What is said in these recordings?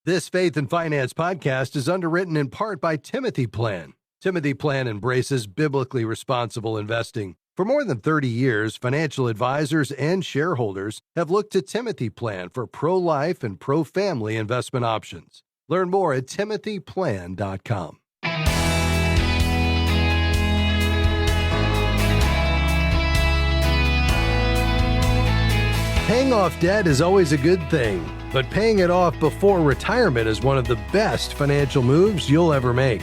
This Faith and Finance podcast is underwritten in part by Timothy Plan. Timothy Plan embraces biblically responsible investing. For more than 30 years, financial advisors and shareholders have looked to Timothy Plan for pro-life and pro-family investment options. Learn more at timothyplan.com. Paying off debt is always a good thing, but paying it off before retirement is one of the best financial moves you'll ever make.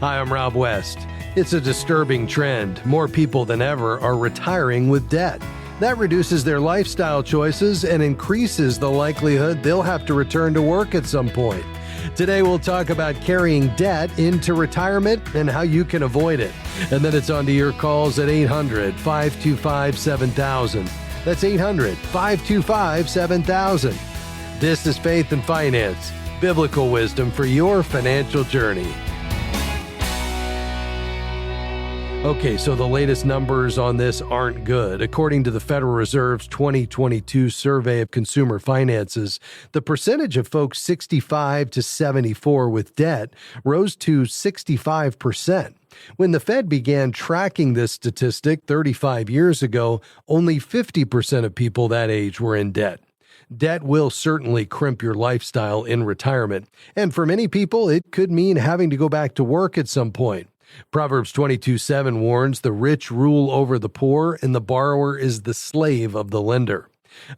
Hi, I'm Rob West. It's a disturbing trend. More people than ever are retiring with debt. That reduces their lifestyle choices and increases the likelihood they'll have to return to work at some point. Today, we'll talk about carrying debt into retirement and how you can avoid it. And then it's on to your calls at 800-525-7000. That's 800-525-7000. This is Faith and Finance, biblical wisdom for your financial journey. Okay, so the latest numbers on this aren't good. According to the Federal Reserve's 2022 survey of consumer finances, the percentage of folks 65 to 74 with debt rose to 65%. When the Fed began tracking this statistic 35 years ago, only 50% of people that age were in debt. Debt will certainly crimp your lifestyle in retirement, and for many people, it could mean having to go back to work at some point. Proverbs 22:7 warns the rich rule over the poor, and the borrower is the slave of the lender.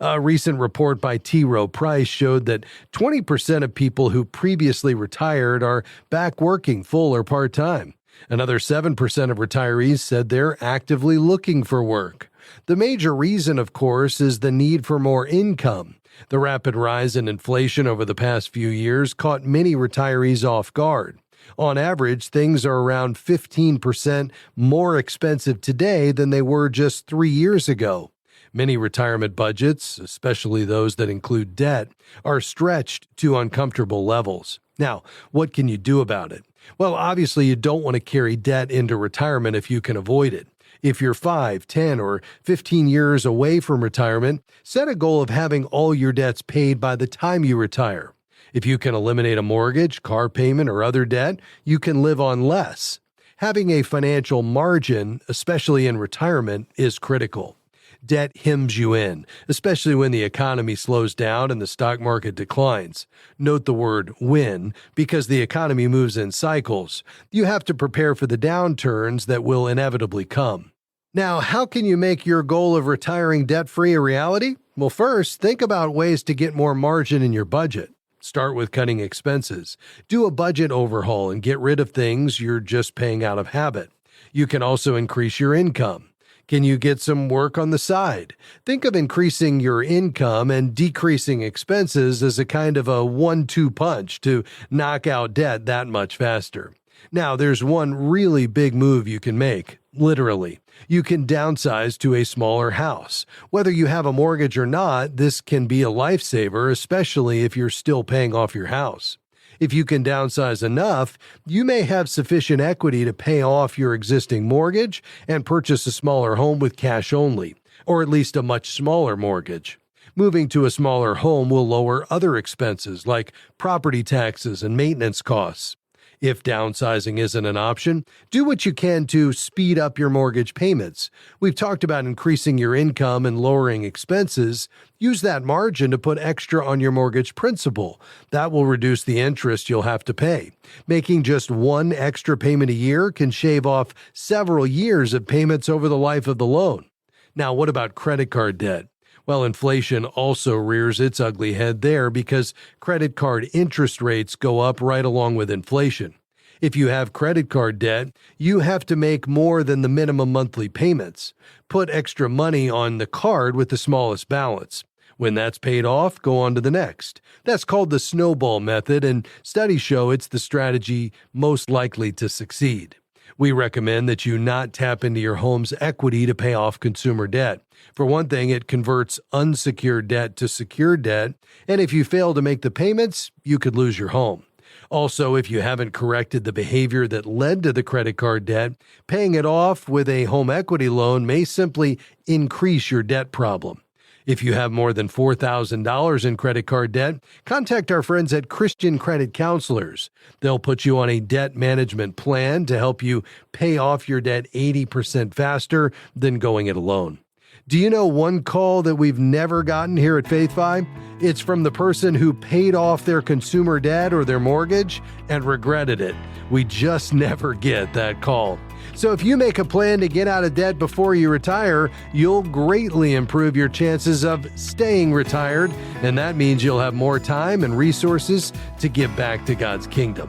A recent report by T. Rowe Price showed that 20% of people who previously retired are back working full or part-time. Another 7% of retirees said they're actively looking for work. The major reason, of course, is the need for more income. The rapid rise in inflation over the past few years caught many retirees off guard. On average, things are around 15% more expensive today than they were just 3 years ago. Many retirement budgets, especially those that include debt, are stretched to uncomfortable levels. Now, what can you do about it? Well, obviously, you don't want to carry debt into retirement if you can avoid it. If you're 5, 10, or 15 years away from retirement, set a goal of having all your debts paid by the time you retire. If you can eliminate a mortgage, car payment, or other debt, you can live on less. Having a financial margin, especially in retirement, is critical. Debt hems you in, especially when the economy slows down and the stock market declines. Note the word when, because the economy moves in cycles. You have to prepare for the downturns that will inevitably come. Now, how can you make your goal of retiring debt-free a reality? Well, first, think about ways to get more margin in your budget. Start with cutting expenses. Do a budget overhaul and get rid of things you're just paying out of habit. You can also increase your income. Can you get some work on the side? Think of increasing your income and decreasing expenses as a kind of a 1-2 punch to knock out debt that much faster. Now, there's one really big move you can make, literally. You can downsize to a smaller house. Whether you have a mortgage or not, this can be a lifesaver, especially if you're still paying off your house. If you can downsize enough, you may have sufficient equity to pay off your existing mortgage and purchase a smaller home with cash only, or at least a much smaller mortgage. Moving to a smaller home will lower other expenses like property taxes and maintenance costs. If downsizing isn't an option, do what you can to speed up your mortgage payments. We've talked about increasing your income and lowering expenses. Use that margin to put extra on your mortgage principal. That will reduce the interest you'll have to pay. Making just one extra payment a year can shave off several years of payments over the life of the loan. Now, what about credit card debt? Well, inflation also rears its ugly head there because credit card interest rates go up right along with inflation. If you have credit card debt, you have to make more than the minimum monthly payments. Put extra money on the card with the smallest balance. When that's paid off, go on to the next. That's called the snowball method, and studies show it's the strategy most likely to succeed. We recommend that you not tap into your home's equity to pay off consumer debt. For one thing, it converts unsecured debt to secured debt, and if you fail to make the payments, you could lose your home. Also, if you haven't corrected the behavior that led to the credit card debt, paying it off with a home equity loan may simply increase your debt problem. If you have more than $4,000 in credit card debt, contact our friends at Christian Credit Counselors. They'll put you on a debt management plan to help you pay off your debt 80% faster than going it alone. Do you know one call that we've never gotten here at FaithFi? It's from the person who paid off their consumer debt or their mortgage and regretted it. We just never get that call. So if you make a plan to get out of debt before you retire, you'll greatly improve your chances of staying retired, and that means you'll have more time and resources to give back to God's kingdom.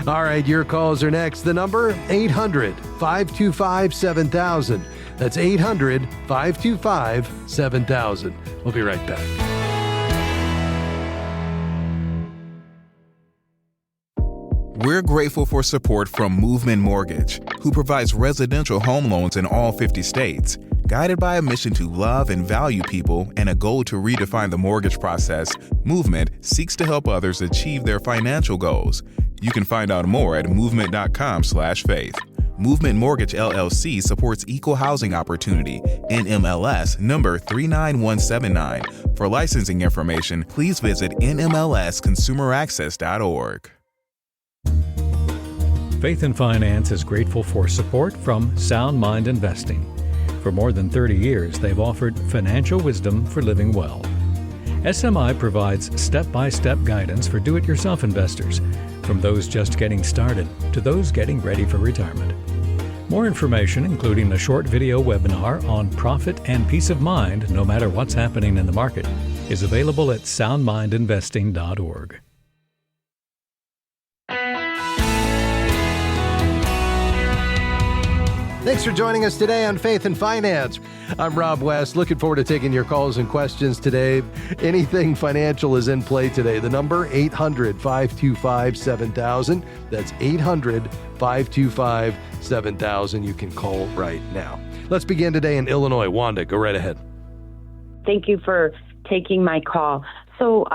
All right, your calls are next. The number, 800-525-7000. That's 800-525-7000. We'll be right back. We're grateful for support from Movement Mortgage, who provides residential home loans in all 50 states. Guided by a mission to love and value people and a goal to redefine the mortgage process, Movement seeks to help others achieve their financial goals. You can find out more at movement.com/faith. Movement Mortgage LLC supports equal housing opportunity, NMLS number 39179. For licensing information, please visit nmlsconsumeraccess.org. Faith and Finance is grateful for support from Sound Mind Investing. For more than 30 years, they've offered financial wisdom for living well. SMI provides step-by-step guidance for do-it-yourself investors, from those just getting started to those getting ready for retirement. More information, including a short video webinar on profit and peace of mind no matter what's happening in the market, is available at soundmindinvesting.org. Thanks for joining us today on Faith and Finance. I'm Rob West. Looking forward to taking your calls and questions today. Anything financial is in play today. The number, 800-525-7000. That's 800-525-7000. You can call right now. Let's begin today in Illinois. Wanda, go right ahead. Thank you for taking my call. So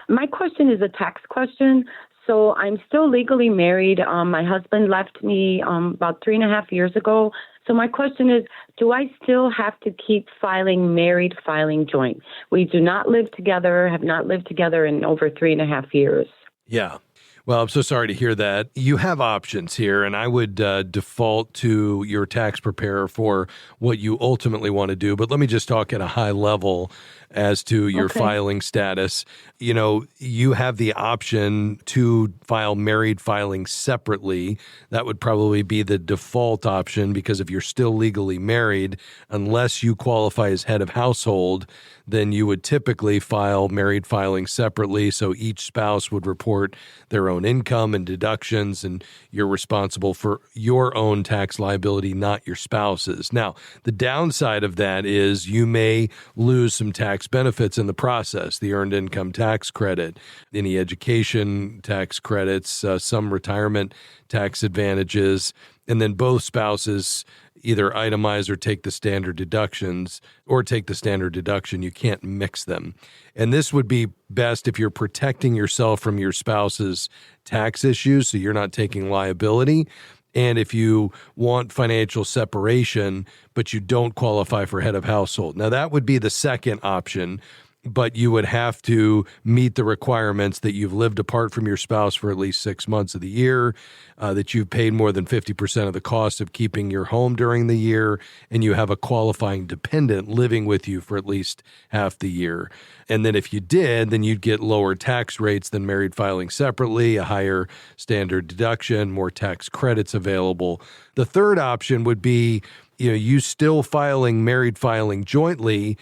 my question is a tax question. So I'm still legally married. My husband left me about 3.5 years ago. So my question is, do I still have to keep filing married, filing joint? We do not live together, have not lived together in over 3.5 years. Yeah. Well, I'm so sorry to hear that. You have options here, and I would default to your tax preparer for what you ultimately want to do. But let me just talk at a high level as to your filing status. You know, you have the option to file married filing separately. That would probably be the default option, because if you're still legally married, unless you qualify as head of household, then you would typically file married filing separately. So each spouse would report their own income and deductions, and you're responsible for your own tax liability, not your spouse's. Now, the downside of that is you may lose some tax benefits in the process: the earned income tax credit, any education tax credits, some retirement tax advantages, and then both spouses either itemize or take the standard deductions, or take the standard deduction. You can't mix them. And this would be best if you're protecting yourself from your spouse's tax issues, so you're not taking liability. And if you want financial separation, but you don't qualify for head of household. Now, that would be the second option, but you would have to meet the requirements that you've lived apart from your spouse for at least 6 months of the year, that you've paid more than 50% of the cost of keeping your home during the year, and you have a qualifying dependent living with you for at least half the year. And then if you did, then you'd get lower tax rates than married filing separately, a higher standard deduction, more tax credits available. The third option would be, you still filing married filing jointly,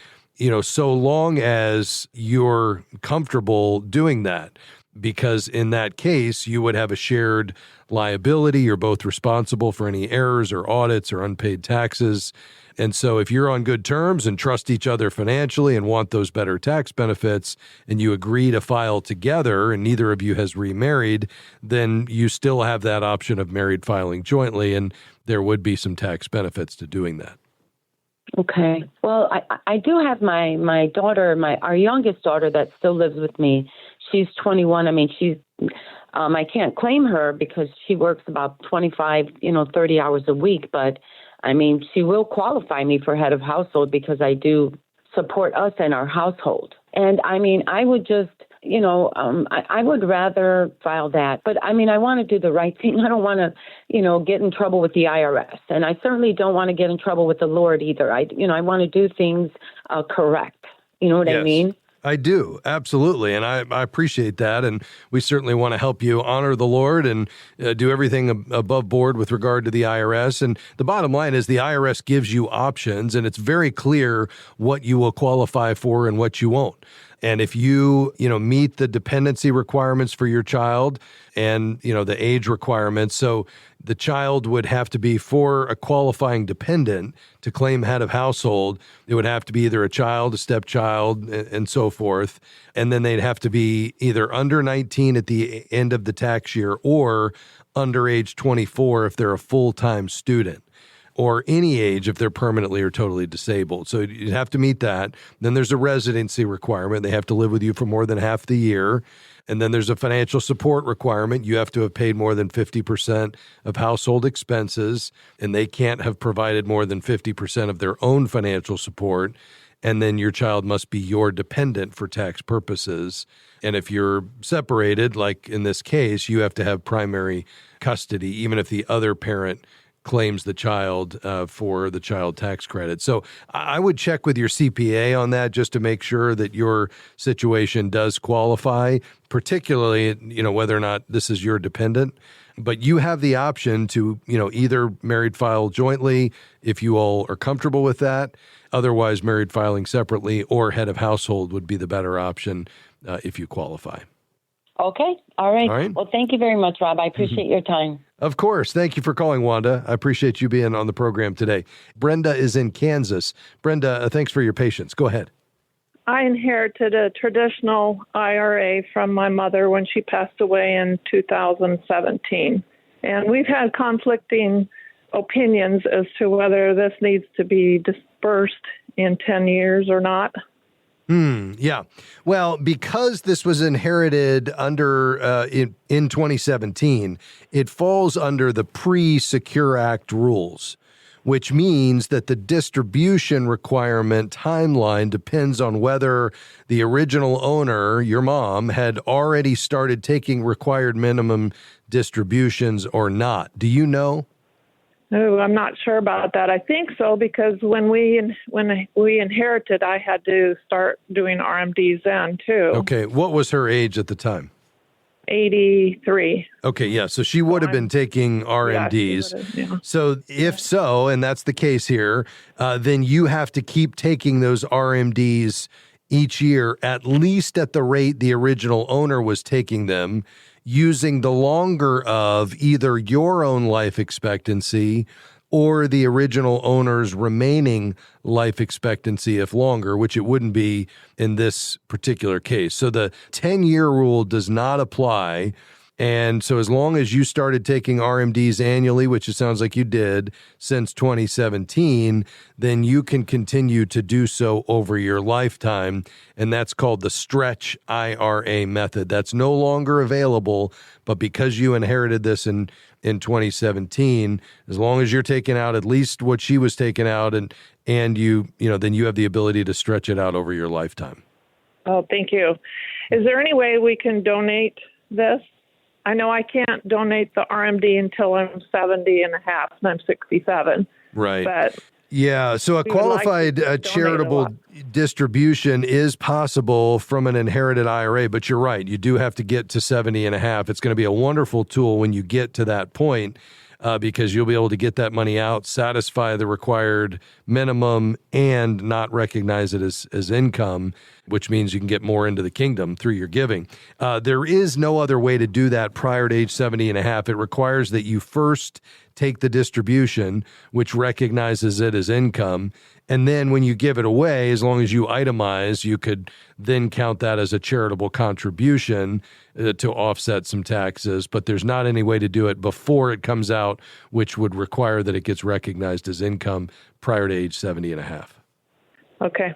so long as you're comfortable doing that, because in that case, you would have a shared liability. You're both responsible for any errors or audits or unpaid taxes. And so if you're on good terms and trust each other financially and want those better tax benefits, and you agree to file together and neither of you has remarried, then you still have that option of married filing jointly, and there would be some tax benefits to doing that. Okay. Well, I do have my daughter, our youngest daughter, that still lives with me. She's 21. I mean, I can't claim her because she works about 25, 30 hours a week. But I mean, she will qualify me for head of household because I do support us and our household. And I mean, I would just, I would rather file that. But I mean, I want to do the right thing. I don't want to, get in trouble with the IRS. And I certainly don't want to get in trouble with the Lord either. I want to do things correct. You know what I mean? I do. Absolutely. And I appreciate that. And we certainly want to help you honor the Lord and do everything above board with regard to the IRS. And the bottom line is the IRS gives you options, and it's very clear what you will qualify for and what you won't. And if you, meet the dependency requirements for your child and, the age requirements, so the child would have to be, for a qualifying dependent to claim head of household, it would have to be either a child, a stepchild, and so forth. And then they'd have to be either under 19 at the end of the tax year or under age 24 if they're a full-time student, or any age if they're permanently or totally disabled. So you'd have to meet that. Then there's a residency requirement. They have to live with you for more than half the year. And then there's a financial support requirement. You have to have paid more than 50% of household expenses, and they can't have provided more than 50% of their own financial support. And then your child must be your dependent for tax purposes. And if you're separated, like in this case, you have to have primary custody, even if the other parent claims the child for the child tax credit. So I would check with your CPA on that just to make sure that your situation does qualify, particularly, whether or not this is your dependent. But you have the option to, either married file jointly if you all are comfortable with that. Otherwise, married filing separately or head of household would be the better option if you qualify. Okay. All right. All right. Well, thank you very much, Rob. I appreciate your time. Of course. Thank you for calling, Wanda. I appreciate you being on the program today. Brenda is in Kansas. Brenda, thanks for your patience. Go ahead. I inherited a traditional IRA from my mother when she passed away in 2017. And we've had conflicting opinions as to whether this needs to be dispersed in 10 years or not. Yeah. Well, because this was inherited under in 2017, it falls under the Pre-Secure Act rules, which means that the distribution requirement timeline depends on whether the original owner, your mom, had already started taking required minimum distributions or not. Do you know? No, I'm not sure about that. I think so because when we inherited, I had to start doing RMDs then too. Okay. What was her age at the time? 83. Okay, yeah. So she would have been taking RMDs. Yeah. So if so, and that's the case here, then you have to keep taking those RMDs each year, at least at the rate the original owner was taking them, using the longer of either your own life expectancy or the original owner's remaining life expectancy if longer, which it wouldn't be in this particular case. So the 10-year rule does not apply. And so as long as you started taking RMDs annually, which it sounds like you did since 2017, then you can continue to do so over your lifetime. And that's called the stretch IRA method. That's no longer available, but because you inherited this in 2017, as long as you're taking out at least what she was taking out and then you have the ability to stretch it out over your lifetime. Oh, thank you. Is there any way we can donate this? I know I can't donate the RMD until I'm 70 and a half, and I'm 67. Right. But yeah, so a qualified charitable distribution is possible from an inherited IRA, but you're right. You do have to get to 70 and a half. It's going to be a wonderful tool when you get to that point because you'll be able to get that money out, satisfy the required minimum, and not recognize it as income, which means you can get more into the kingdom through your giving. There is no other way to do that prior to age 70 and a half. It requires that you first take the distribution, which recognizes it as income. And then when you give it away, as long as you itemize, you could then count that as a charitable contribution to offset some taxes. But there's not any way to do it before it comes out, which would require that it gets recognized as income prior to age 70 and a half. Okay,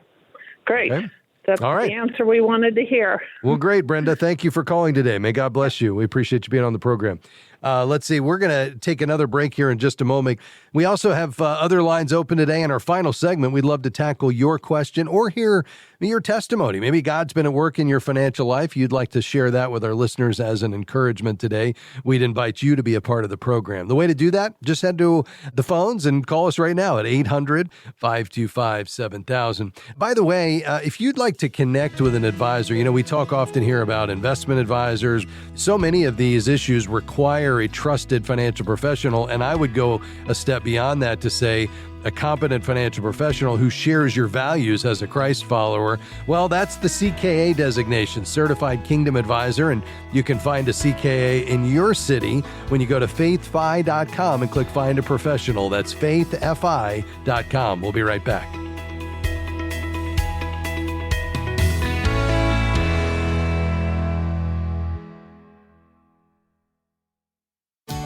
great. Okay. That's all right. The answer we wanted to hear. Well, great, Brenda. Thank you for calling today. May God bless you. We appreciate you being on the program. Let's see. We're going to take another break here in just a moment. We also have other lines open today in our final segment. We'd love to tackle your question or hear your testimony. Maybe God's been at work in your financial life. You'd like to share that with our listeners as an encouragement today. We'd invite you to be a part of the program. The way to do that, just head to the phones and call us right now at 800-525-7000. By the way, if you'd like to connect with an advisor, we talk often here about investment advisors. So many of these issues require a trusted financial professional, and I would go a step beyond that to say a competent financial professional who shares your values as a Christ follower. Well, that's the CKA designation, Certified Kingdom Advisor, and you can find a CKA in your city when you go to faithfi.com and click Find a Professional. That's faithfi.com. We'll be right back.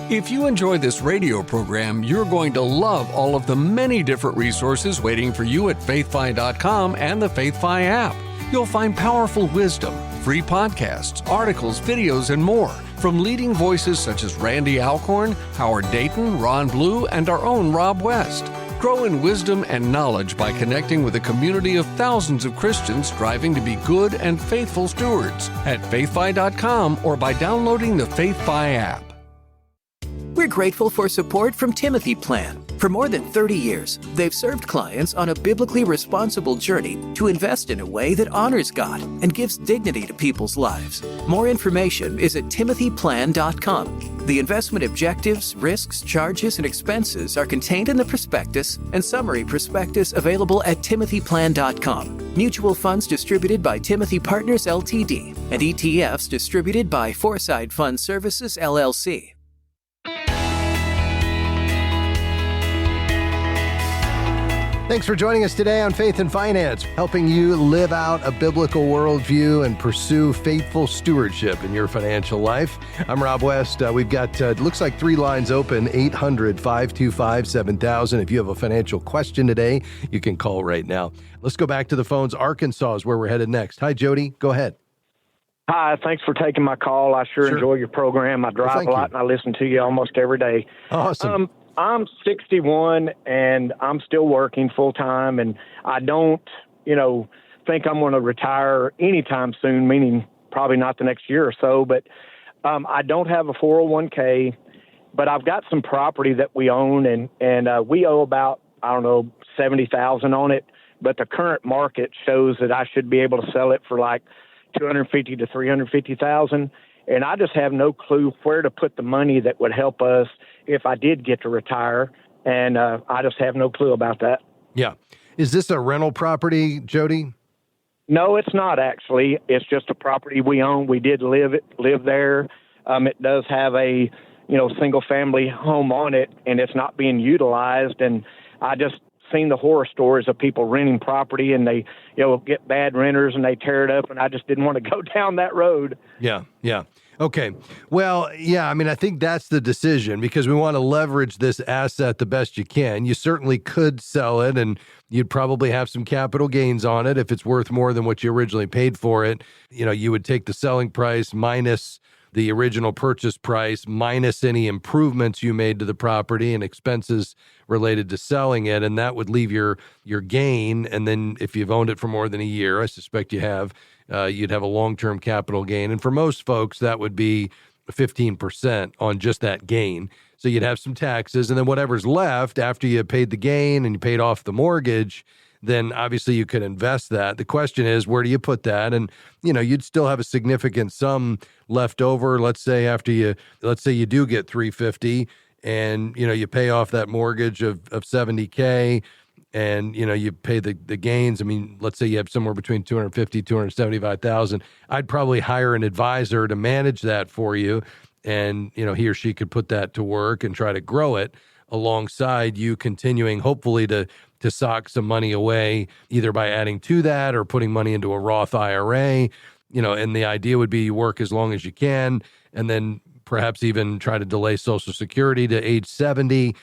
If you enjoy this radio program, you're going to love all of the many different resources waiting for you at faithfi.com and the FaithFi app. You'll find powerful wisdom, free podcasts, articles, videos, and more from leading voices such as Randy Alcorn, Howard Dayton, Ron Blue, and our own Rob West. Grow in wisdom and knowledge by connecting with a community of thousands of Christians striving to be good and faithful stewards at faithfi.com or by downloading the FaithFi app. We're grateful for support from Timothy Plan. For more than 30 years, they've served clients on a biblically responsible journey to invest in a way that honors God and gives dignity to people's lives. More information is at timothyplan.com. The investment objectives, risks, charges, and expenses are contained in the prospectus and summary prospectus available at timothyplan.com. Mutual funds distributed by Timothy Partners Ltd. and ETFs distributed by Foreside Fund Services LLC. Thanks for joining us today on Faith and Finance, helping you live out a biblical worldview and pursue faithful stewardship in your financial life. I'm Rob West. We've got, looks like 3 lines open, 800-525-7000. If you have a financial question today, you can call right now. Let's go back to the phones. Arkansas is where we're headed next. Hi, Jody. Go ahead. Hi, thanks for taking my call. I sure enjoy your program. I drive a lot and I listen to you almost every day. Awesome. I'm 61 and I'm still working full time, and I don't, think I'm going to retire anytime soon, meaning probably not the next year or so. But I don't have a 401k, but I've got some property that we own, and we owe about, $70,000 on it. But the current market shows that I should be able to sell it for like $250,000 to $350,000. And I just have no clue where to put the money that would help us if I did get to retire. And I just have no clue about that. Yeah. Is this a rental property, Jody? No, it's not actually. It's just a property we own. We did live there. It does have a, single family home on it, and it's not being utilized. And I just seen the horror stories of people renting property, and they, get bad renters and they tear it up. And I just didn't want to go down that road. Yeah. Okay. Well, yeah, I think that's the decision, because we want to leverage this asset the best you can. You certainly could sell it, and you'd probably have some capital gains on it if it's worth more than what you originally paid for it. You would take the selling price minus the original purchase price, minus any improvements you made to the property and expenses related to selling it, and that would leave your gain. And then if you've owned it for more than a year, I suspect you have, you'd have a long-term capital gain. And for most folks, that would be 15% on just that gain. So you'd have some taxes, and then whatever's left after you paid the gain and you paid off the mortgage, then obviously you could invest that. The question is, where do you put that? And, you'd still have a significant sum left over. Let's say you do get $350 and, you pay off that mortgage of $70K, and, you pay the gains. Let's say you have somewhere between $250,000, $275,000. I'd probably hire an advisor to manage that for you. And, he or she could put that to work and try to grow it alongside you continuing, hopefully, to sock some money away, either by adding to that or putting money into a Roth IRA. And the idea would be you work as long as you can, and then perhaps even try to delay Social Security to age 70.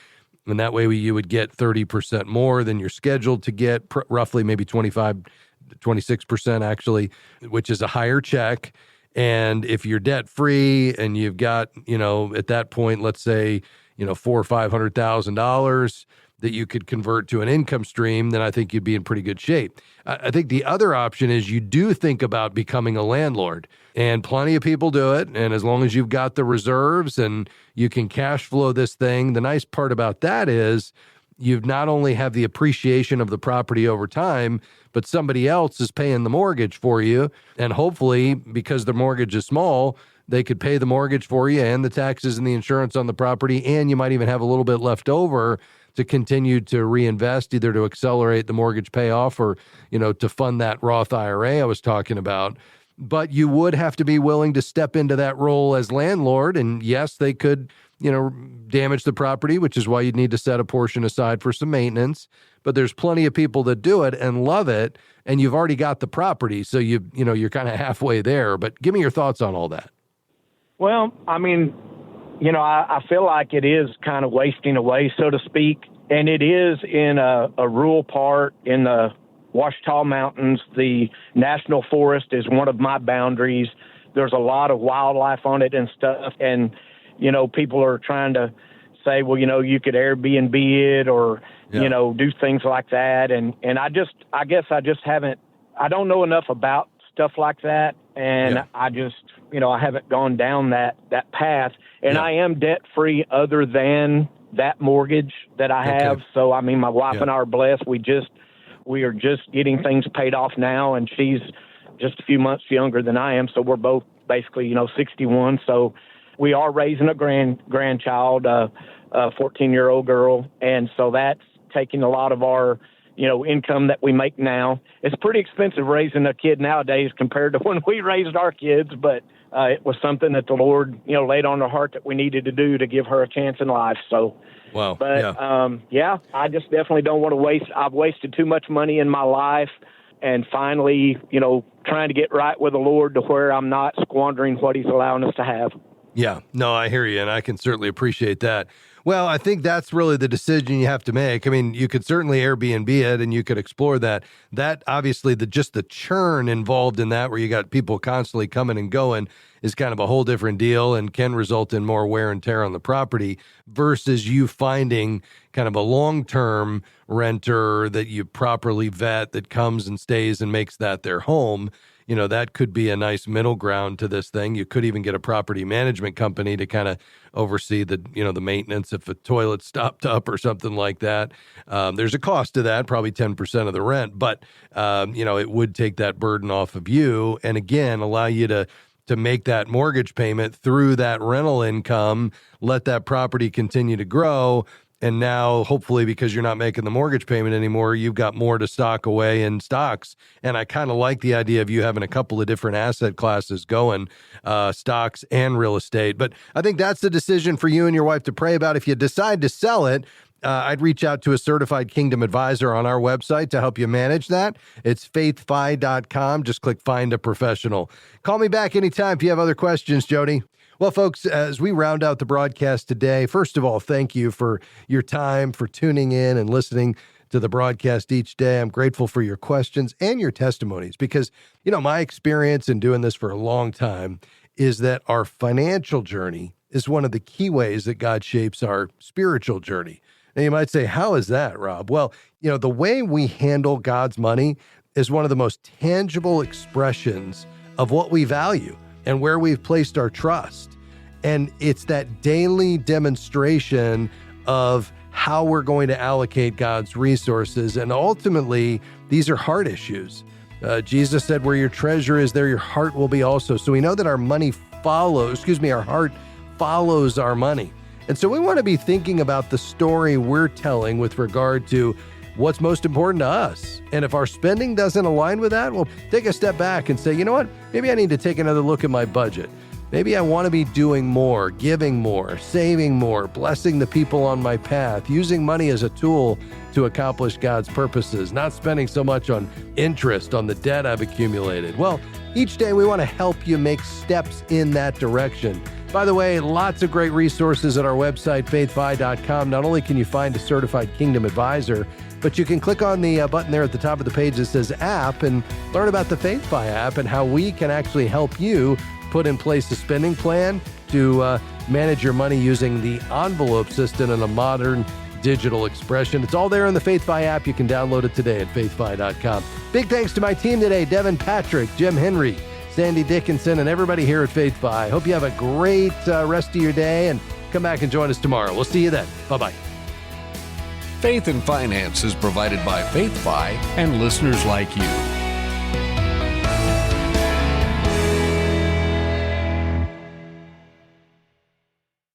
And that way you would get 30% more than you're scheduled to get, roughly maybe 25, 26% actually, which is a higher check. And if you're debt free and you've got, at that point, let's say, $400,000 or $500,000 that you could convert to an income stream, then I think you'd be in pretty good shape. I think the other option is you do think about becoming a landlord, and plenty of people do it. And as long as you've got the reserves and you can cash flow this thing, the nice part about that is you've not only have the appreciation of the property over time, but somebody else is paying the mortgage for you. And hopefully, because the mortgage is small, they could pay the mortgage for you and the taxes and the insurance on the property. And you might even have a little bit left over to continue to reinvest, either to accelerate the mortgage payoff or, to fund that Roth IRA I was talking about. But you would have to be willing to step into that role as landlord. And yes, they could, damage the property, which is why you'd need to set a portion aside for some maintenance. But there's plenty of people that do it and love it, and you've already got the property. So you're kind of halfway there. But give me your thoughts on all that. Well, I mean, I feel like it is kind of wasting away, so to speak. And it is in a rural part in the Ouachita Mountains. The National Forest is one of my boundaries. There's a lot of wildlife on it and stuff. And, people are trying to say, well, you could Airbnb it or, do things like that. And I guess I just haven't, I don't know enough about stuff like that. And I just, I haven't gone down that path. And I am debt free other than that mortgage that I have. Okay. So, I mean, my wife and I are blessed. We are just getting things paid off now, and she's just a few months younger than I am. So we're both basically, 61. So we are raising a grandchild, a 14-year-old girl. And so that's taking a lot of our, income that we make now. It's pretty expensive raising a kid nowadays compared to when we raised our kids, but it was something that the Lord, laid on our heart that we needed to do to give her a chance in life. So, wow. But I just definitely don't want to waste. I've wasted too much money in my life, and finally, trying to get right with the Lord to where I'm not squandering what He's allowing us to have. Yeah, no, I hear you, and I can certainly appreciate that. Well, I think that's really the decision you have to make. I mean, you could certainly Airbnb it, and you could explore that. That obviously, just the churn involved in that, where you got people constantly coming and going, is kind of a whole different deal and can result in more wear and tear on the property versus you finding kind of a long-term renter that you properly vet that comes and stays and makes that their home. That could be a nice middle ground to this thing. You could even get a property management company to kind of oversee the maintenance if a toilet stopped up or something like that. There's a cost to that, probably 10% of the rent, but it would take that burden off of you, and again, allow you to make that mortgage payment through that rental income, let that property continue to grow. And now, hopefully, because you're not making the mortgage payment anymore, you've got more to stock away in stocks. And I kind of like the idea of you having a couple of different asset classes going, stocks and real estate. But I think that's the decision for you and your wife to pray about. If you decide to sell it, I'd reach out to a certified Kingdom advisor on our website to help you manage that. It's faithfi.com. Just click Find a Professional. Call me back anytime if you have other questions, Jody. Well, folks, as we round out the broadcast today, first of all, thank you for your time, for tuning in and listening to the broadcast each day. I'm grateful for your questions and your testimonies because, my experience in doing this for a long time is that our financial journey is one of the key ways that God shapes our spiritual journey. Now, you might say, how is that, Rob? Well, the way we handle God's money is one of the most tangible expressions of what we value and where we've placed our trust. And it's that daily demonstration of how we're going to allocate God's resources. And ultimately, these are heart issues. Jesus said, where your treasure is, there your heart will be also. So we know that our heart follows our money. And so we want to be thinking about the story we're telling with regard to what's most important to us. And if our spending doesn't align with that, well, take a step back and say, you know what? Maybe I need to take another look at my budget. Maybe I want to be doing more, giving more, saving more, blessing the people on my path, using money as a tool to accomplish God's purposes, not spending so much on interest on the debt I've accumulated. Well, each day we want to help you make steps in that direction. By the way, lots of great resources at our website, faithfi.com. Not only can you find a certified Kingdom advisor, but you can click on the button there at the top of the page that says app and learn about the FaithFi app and how we can actually help you put in place a spending plan to manage your money using the envelope system in a modern digital expression. It's all there in the FaithFi app. You can download it today at faithfi.com. Big thanks to my team today, Devin Patrick, Jim Henry, Sandy Dickinson, and everybody here at FaithFi. Hope you have a great rest of your day, and come back and join us tomorrow. We'll see you then. Bye-bye. Faith and Finance is provided by FaithFi and listeners like you.